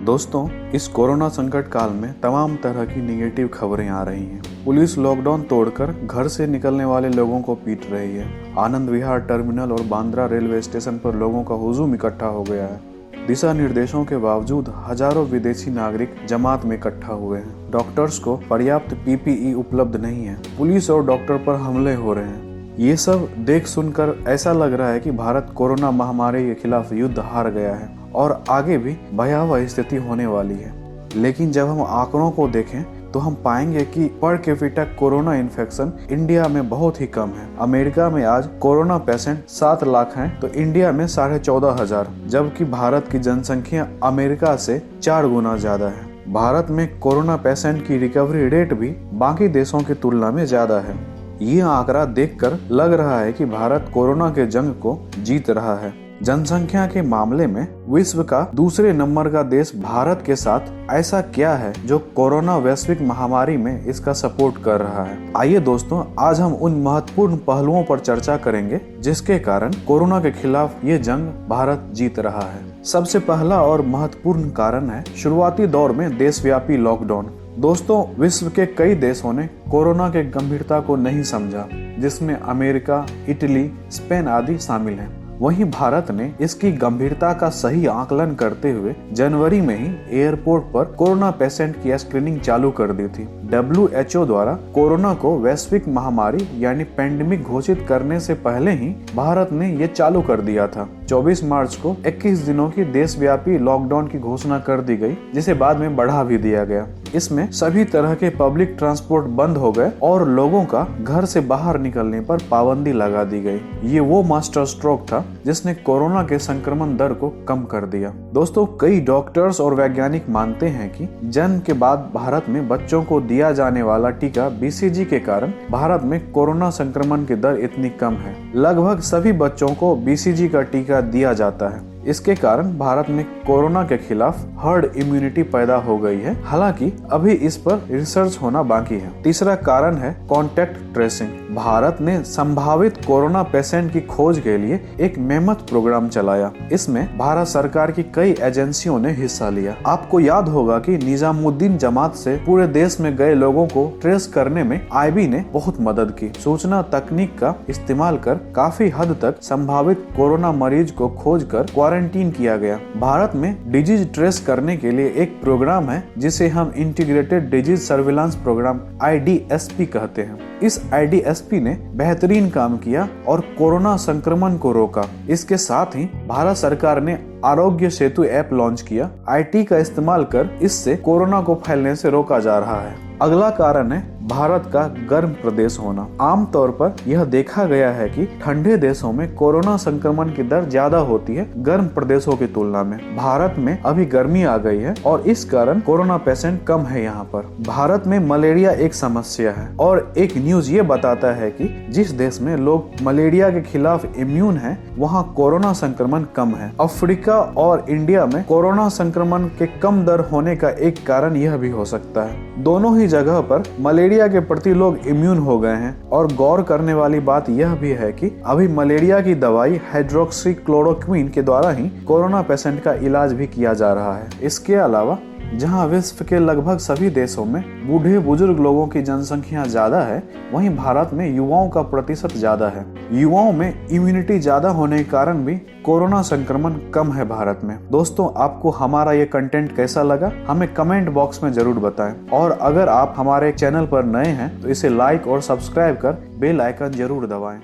दोस्तों, इस कोरोना संकट काल में तमाम तरह की निगेटिव खबरें आ रही हैं। पुलिस लॉकडाउन तोड़कर घर से निकलने वाले लोगों को पीट रही है। आनंद विहार टर्मिनल और बांद्रा रेलवे स्टेशन पर लोगों का हुजूम इकट्ठा हो गया है। दिशा निर्देशों के बावजूद हजारों विदेशी नागरिक जमात में इकट्ठा हुए हैं। डॉक्टर्स को पर्याप्त पीपीई उपलब्ध नहीं है। पुलिस और डॉक्टर पर हमले हो रहे हैं। ये सब देख सुनकर ऐसा लग रहा है कि भारत कोरोना महामारी के खिलाफ युद्ध हार गया है और आगे भी भयावह स्थिति होने वाली है। लेकिन जब हम आंकड़ों को देखें तो हम पाएंगे कि per capita corona infection India में बहुत ही कम है। अमेरिका में आज कोरोना पेशेंट 7 लाख हैं तो इंडिया में 14,500, जबकि भारत की जनसंख्या अमेरिका से 4 गुना ज्यादा है। भारत में कोरोना पेशेंट की रिकवरी रेट भी बाकी देशों की तुलना में ज्यादा है। ये आंकड़ा देखकर लग रहा है कि भारत कोरोना के जंग को जीत रहा है। जनसंख्या के मामले में विश्व का दूसरे नंबर का देश भारत के साथ ऐसा क्या है जो कोरोना वैश्विक महामारी में इसका सपोर्ट कर रहा है। आइए दोस्तों, आज हम उन महत्वपूर्ण पहलुओं पर चर्चा करेंगे जिसके कारण कोरोना के खिलाफ ये जंग भारत जीत रहा है। सबसे पहला और महत्वपूर्ण कारण है शुरुआती दौर में देशव्यापी लॉकडाउन। दोस्तों, विश्व के कई देशों ने कोरोना के गंभीरता को नहीं समझा, जिसमें अमेरिका, इटली, स्पेन आदि शामिल हैं। वहीं भारत ने इसकी गंभीरता का सही आकलन करते हुए जनवरी में ही एयरपोर्ट पर कोरोना पेशेंट की स्क्रीनिंग चालू कर दी थी। WHO द्वारा कोरोना को वैश्विक महामारी यानी पेंडेमिक घोषित करने से पहले ही भारत ने ये चालू कर दिया था। 24 मार्च को 21 दिनों की देशव्यापी लॉकडाउन की घोषणा कर दी गई, जिसे बाद में बढ़ा भी दिया गया। इसमें सभी तरह के पब्लिक ट्रांसपोर्ट बंद हो गए और लोगों का घर से बाहर निकलने पर पाबंदी लगा दी गई। ये वो मास्टर स्ट्रोक था जिसने कोरोना के संक्रमण दर को कम कर दिया। दोस्तों, कई डॉक्टर्स और वैज्ञानिक मानते हैं कि जन्म के बाद भारत में बच्चों को दिया जाने वाला टीका BCG के कारण भारत में कोरोना संक्रमण की दर इतनी कम है। लगभग सभी बच्चों को BCG का टीका दिया जाता है। इसके कारण भारत में कोरोना के खिलाफ हर्ड इम्यूनिटी पैदा हो गई है। हालांकि अभी इस पर रिसर्च होना बाकी है। तीसरा कारण है कॉन्टैक्ट ट्रेसिंग। भारत ने संभावित कोरोना पेशेंट की खोज के लिए एक मेहनत प्रोग्राम चलाया। इसमें भारत सरकार की कई एजेंसियों ने हिस्सा लिया। आपको याद होगा कि निजामुद्दीन जमात से पूरे देश में गए लोगों को ट्रेस करने में IB ने बहुत मदद की। सूचना तकनीक का इस्तेमाल कर काफी हद तक संभावित कोरोना मरीज को खोज कर क्वारंटीन किया गया। भारत में डिजीज ट्रेस करने के लिए एक प्रोग्राम है जिसे हम integrated disease surveillance programme IDSP कहते हैं। इस IDSP ने बेहतरीन काम किया और कोरोना संक्रमण को रोका। इसके साथ ही भारत सरकार ने आरोग्य सेतु ऐप लॉन्च किया। IT का इस्तेमाल कर इससे कोरोना को फैलने से रोका जा रहा है। अगला कारण है भारत का गर्म प्रदेश होना। आमतौर पर यह देखा गया है कि ठंडे देशों में कोरोना संक्रमण की दर ज्यादा होती है गर्म प्रदेशों की तुलना में। भारत में अभी गर्मी आ गई है और इस कारण कोरोना पेशेंट कम है यहाँ पर। भारत में मलेरिया एक समस्या है और एक न्यूज ये बताता है कि जिस देश में लोग मलेरिया के खिलाफ इम्यून है वहाँ कोरोना संक्रमण कम है। अफ्रीका और इंडिया में कोरोना संक्रमण के कम दर होने का एक कारण यह भी हो सकता है। दोनों ही जगह पर मलेरिया के प्रति लोग इम्यून हो गए हैं। और गौर करने वाली बात यह भी है कि अभी मलेरिया की दवाई हाइड्रोक्सीक्लोरोक्विन के द्वारा ही कोरोना पेशेंट का इलाज भी किया जा रहा है। इसके अलावा जहां विश्व के लगभग सभी देशों में बूढ़े बुजुर्ग लोगों की जनसंख्या ज्यादा है, वहीं भारत में युवाओं का प्रतिशत ज्यादा है। युवाओं में इम्यूनिटी ज्यादा होने के कारण भी कोरोना संक्रमण कम है भारत में। दोस्तों, आपको हमारा ये कंटेंट कैसा लगा हमें कमेंट बॉक्स में जरूर बताएं। और अगर आप हमारे चैनल पर नए हैं तो इसे लाइक और सब्सक्राइब कर बेल आइकन जरूर दबाएं।